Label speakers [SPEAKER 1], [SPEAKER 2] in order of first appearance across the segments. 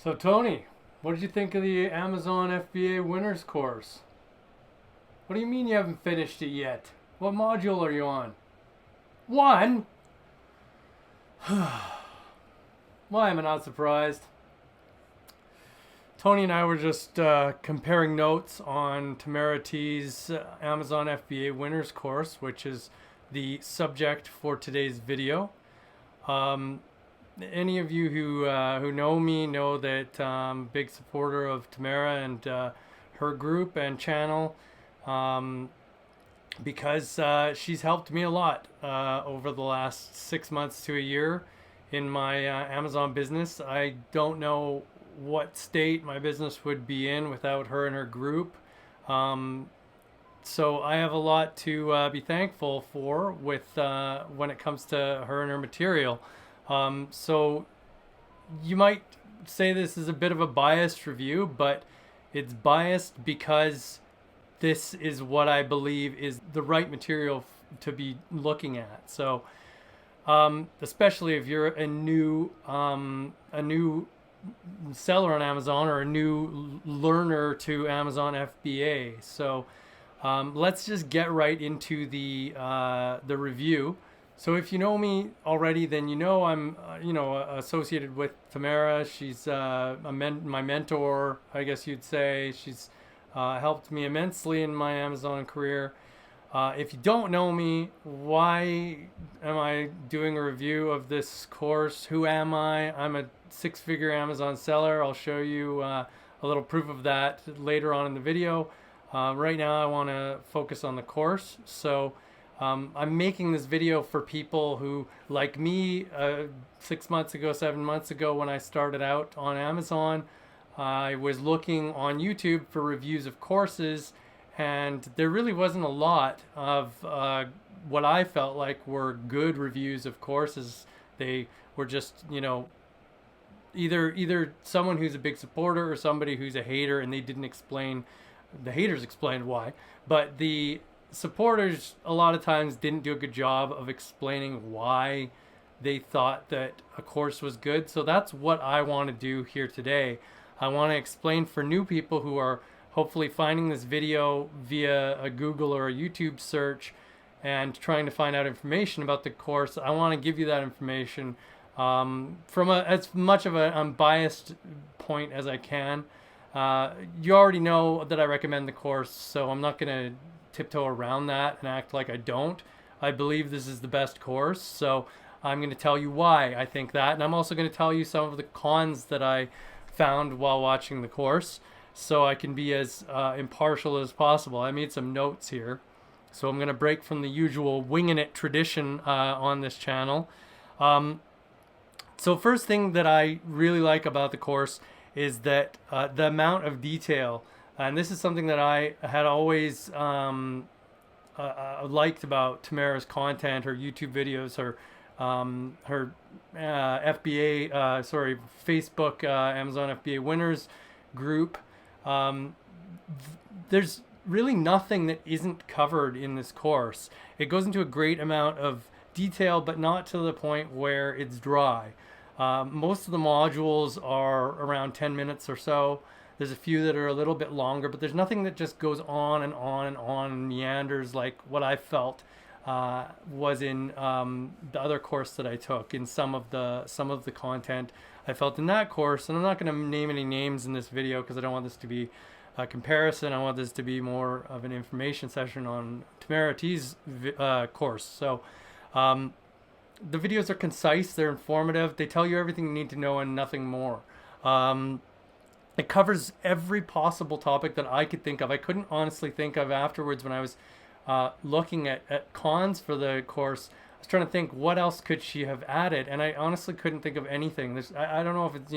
[SPEAKER 1] So Tony, what did you think of the Amazon FBA Winners course? What do you mean you haven't finished it yet? What module are you on? One? Why am I not surprised? Tony and I were just comparing notes on Tamara T's Amazon FBA Winners course, which is the subject for today's video. Any of you who know me know that I'm a big supporter of Tamara and her group and channel because she's helped me a lot over the last 6 months to a year in my Amazon business. I don't know what state my business would be in without her and her group. So I have a lot to be thankful for with when it comes to her and her material. So you might say this is a bit of a biased review, but it's biased because this is what I believe is the right material to be looking at. So especially if you're a new seller on Amazon or a new learner to Amazon FBA. So let's just get right into the review. So if you know me already, then you know I'm associated with Tamara. She's my mentor, I guess you'd say. She's helped me immensely in my Amazon career. If you don't know me, why am I doing a review of this course? Who am I? I'm a six-figure Amazon seller. I'll show you a little proof of that later on in the video. Right now I want to focus on the course. So I'm making this video for people who, like me, 6 months ago, 7 months ago when I started out on Amazon, I was looking on YouTube for reviews of courses, and there really wasn't a lot of what I felt like were good reviews of courses. They were just, either someone who's a big supporter or somebody who's a hater, and they didn't explain. The haters explained why, but the supporters a lot of times didn't do a good job of explaining why they thought that a course was good. So that's what I want to do here today. I want to explain for new people who are hopefully finding this video via a Google or a YouTube search and trying to find out information about the course. I want to give you that information from as much of an unbiased point as I can. You already know that I recommend the course, so I'm not going to tiptoe around that and act like I don't. I believe this is the best course, so I'm going to tell you why I think that, and I'm also going to tell you some of the cons that I found while watching the course, so I can be as impartial as possible. I made some notes here, so I'm going to break from the usual winging it tradition on this channel. So first thing that I really like about the course is that the amount of detail, and this is something that I had always liked about Tamara's content, her YouTube videos, her Facebook Amazon FBA Winners group. There's really nothing that isn't covered in this course. It goes into a great amount of detail, but not to the point where it's dry. Most of the modules are around 10 minutes or so. There's a few that are a little bit longer, but there's nothing that just goes on and on and on and meanders like what I felt was in the other course that I took. In some of the content I felt in that course, and I'm not going to name any names in this video because I don't want this to be a comparison. I want this to be more of an information session on Tamara T's course. So the videos are concise, they're informative, they tell you everything you need to know and nothing more. It covers every possible topic that I could think of. I couldn't honestly think of afterwards when I was looking at cons for the course. I was trying to think what else could she have added, and I honestly couldn't think of anything. I don't know if it's,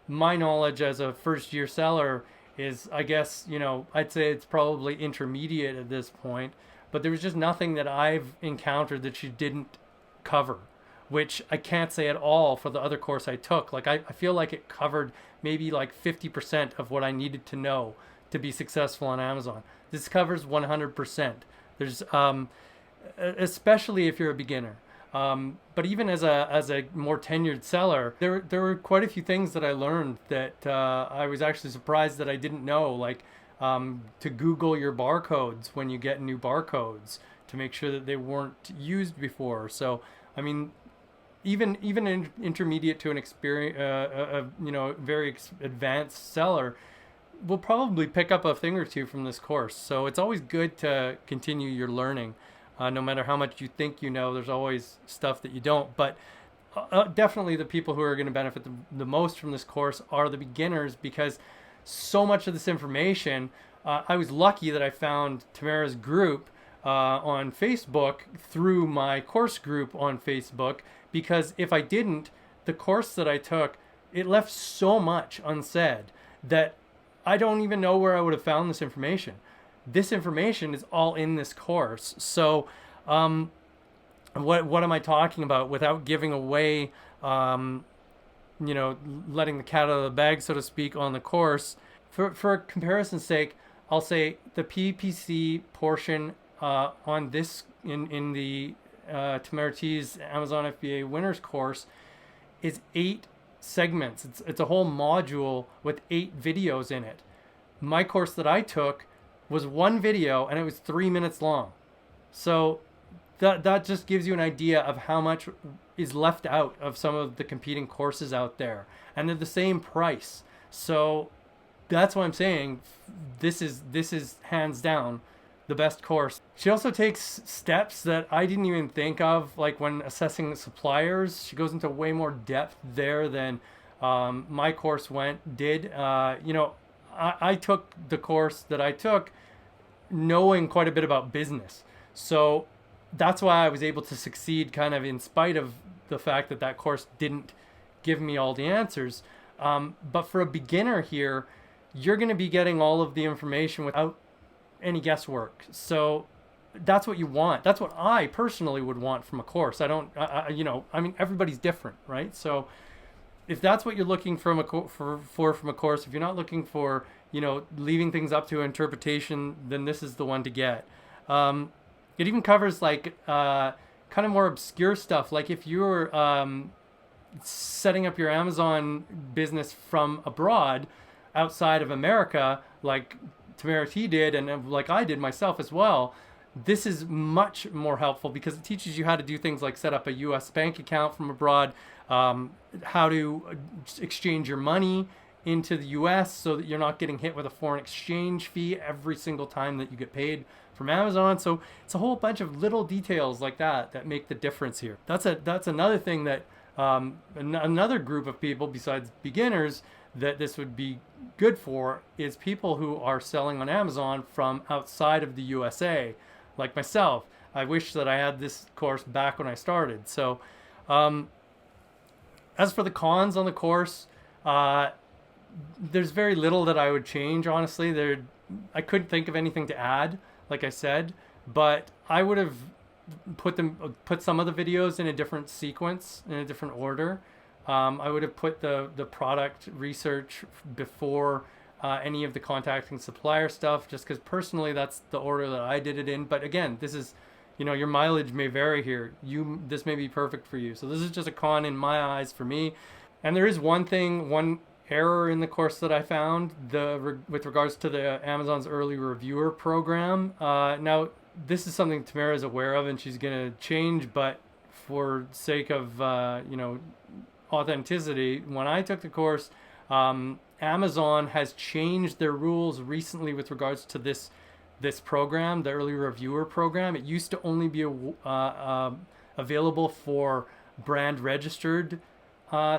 [SPEAKER 1] my knowledge as a first-year seller is, I guess, I'd say it's probably intermediate at this point, but there was just nothing that I've encountered that she didn't cover, which I can't say at all for the other course I took. Like I feel like it covered maybe like 50% of what I needed to know to be successful on Amazon. This covers 100%. There's especially if you're a beginner. But even as a more tenured seller, there were quite a few things that I learned that I was actually surprised that I didn't know, like to Google your barcodes when you get new barcodes to make sure that they weren't used before. So, I mean, even an intermediate to an experience, very advanced seller will probably pick up a thing or two from this course. So it's always good to continue your learning. No matter how much you think you know, there's always stuff that you don't. But definitely the people who are going to benefit the most from this course are the beginners, because so much of this information, I was lucky that I found Tamara's group on Facebook through my course group on Facebook, because if I didn't, the course that I took, it left so much unsaid that I don't even know where I would have found this information. This information is all in this course. So what am I talking about without giving away, letting the cat out of the bag, so to speak, on the course? For comparison's sake, I'll say the PPC portion on this in the Tamara T's Amazon FBA Winners course is 8 segments. It's a whole module with 8 videos in it. My course that I took was 1 video and it was 3 minutes long. So that just gives you an idea of how much is left out of some of the competing courses out there, and they're the same price. So that's why I'm saying this is hands down the best course. She also takes steps that I didn't even think of, like when assessing suppliers. She goes into way more depth there than my course did. I took the course that I took knowing quite a bit about business. So that's why I was able to succeed, kind of in spite of the fact that course didn't give me all the answers. But for a beginner here, you're going to be getting all of the information without any guesswork. So that's what you want. That's what I personally would want from a course. Everybody's different, right? So if that's what you're looking from from a course, if you're not looking for, leaving things up to interpretation, then this is the one to get. It even covers kind of more obscure stuff. Like if you're setting up your Amazon business from abroad, outside of America, like Tamara T did, and like I did myself as well, this is much more helpful because it teaches you how to do things like set up a US bank account from abroad, how to exchange your money into the US so that you're not getting hit with a foreign exchange fee every single time that you get paid from Amazon. So it's a whole bunch of little details like that make the difference here. That's another thing that another group of people besides beginners that this would be good for is people who are selling on Amazon from outside of the USA, like myself. I wish that I had this course back when I started. So as for the cons on the course, there's very little that I would change, honestly. I couldn't think of anything to add, like I said, but I would have put some of the videos in a different sequence, in a different order. I would have put the product research before any of the contacting supplier stuff, just because personally that's the order that I did it in. But again, this is, your mileage may vary here. This may be perfect for you. So this is just a con in my eyes for me. And there is one error in the course that I found with regards to the Amazon's early reviewer program. Now, this is something Tamara is aware of and she's going to change, but for sake of, authenticity, when I took the course, Amazon has changed their rules recently with regards to this program, the early reviewer program. It used to only be available for brand registered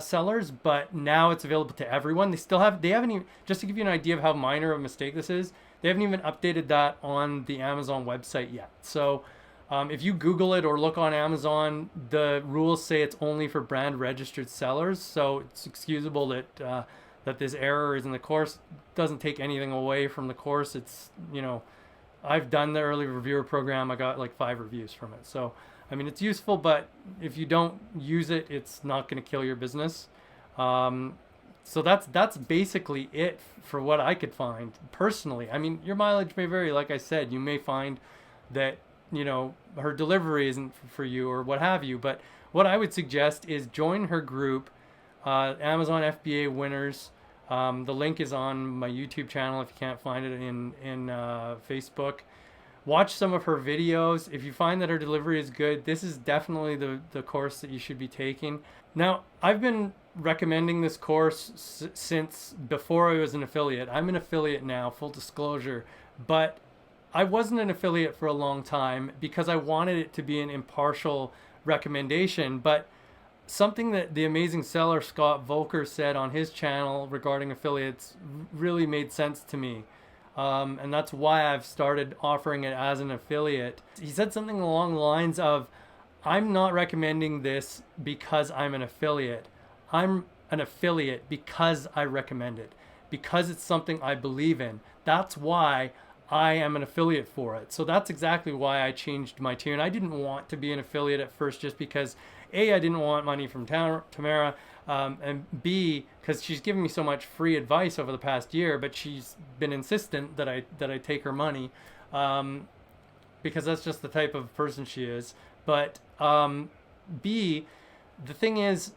[SPEAKER 1] sellers, but now it's available to everyone. They haven't even, just to give you an idea of how minor of a mistake this is, they haven't even updated that on the Amazon website yet. So if you Google it or look on Amazon, the rules say it's only for brand registered sellers. So it's excusable that this error is in the course. It doesn't take anything away from the course. It's, I've done the early reviewer program. I got like 5 reviews from it. So, it's useful, but if you don't use it, it's not going to kill your business. So that's basically it for what I could find personally. Your mileage may vary. Like I said, you may find that her delivery isn't for you or what have you. But what I would suggest is join her group, Amazon FBA winners. The link is on my YouTube channel if you can't find it in Facebook. Watch some of her videos. If you find that her delivery is good, this is definitely the course that you should be taking. Now, I've been recommending this course since before I was an affiliate. I'm an affiliate now, full disclosure, but I wasn't an affiliate for a long time because I wanted it to be an impartial recommendation. But something that the amazing seller Scott Volker said on his channel regarding affiliates really made sense to me. And that's why I've started offering it as an affiliate. He said something along the lines of, I'm not recommending this because I'm an affiliate. I'm an affiliate because I recommend it, because it's something I believe in. That's why I am an affiliate for it. So that's exactly why I changed my tune. I didn't want to be an affiliate at first just because A, I didn't want money from Tamara, and B, because she's given me so much free advice over the past year, but she's been insistent that I take her money, because that's just the type of person she is. But B, the thing is,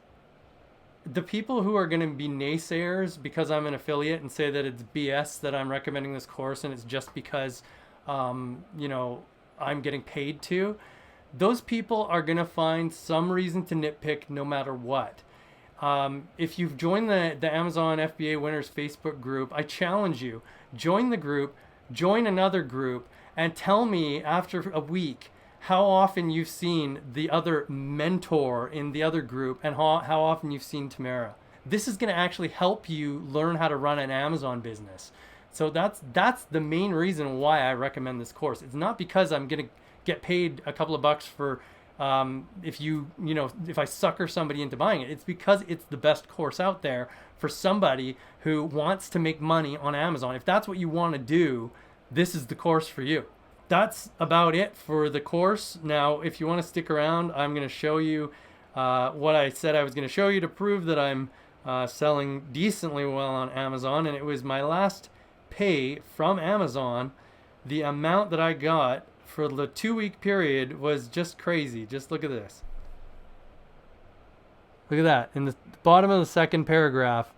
[SPEAKER 1] the people who are going to be naysayers because I'm an affiliate and say that it's BS that I'm recommending this course and it's just because, I'm getting paid to, those people are going to find some reason to nitpick no matter what. If you've joined the Amazon FBA Winners Facebook group, I challenge you, join the group, join another group, and tell me after a week how often you've seen the other mentor in the other group and how often you've seen Tamara. This is going to actually help you learn how to run an Amazon business. So that's the main reason why I recommend this course. It's not because I'm going to get paid a couple of bucks for if I sucker somebody into buying it. It's because it's the best course out there for somebody who wants to make money on Amazon. If that's what you want to do, this is the course for you. That's about it for the course. Now, if you want to stick around, I'm going to show you what I said I was going to show you to prove that I'm selling decently well on Amazon. And it was my last pay from Amazon. The amount that I got for the 2-week period was just crazy. Just look at this. Look at that. In the bottom of the second paragraph,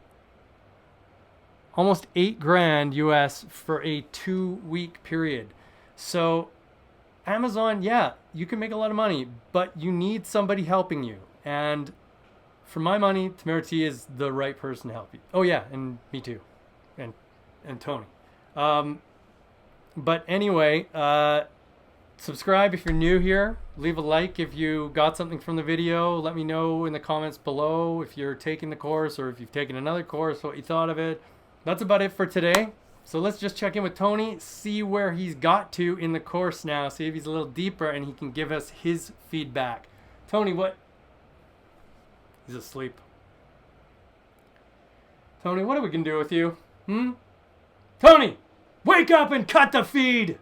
[SPEAKER 1] almost $8,000 US for a 2-week period. So Amazon, yeah, you can make a lot of money, but you need somebody helping you. And for my money, Tamara T is the right person to help you. Oh yeah, and me too. And Tony. But anyway, subscribe if you're new here. Leave a like if you got something from the video. Let me know in the comments below if you're taking the course or if you've taken another course, what you thought of it. That's about it for today. So let's just check in with Tony, see where he's got to in the course now, see if he's a little deeper and he can give us his feedback. Tony, what? He's asleep. Tony, what are we going to do with you? Tony, wake up and cut the feed!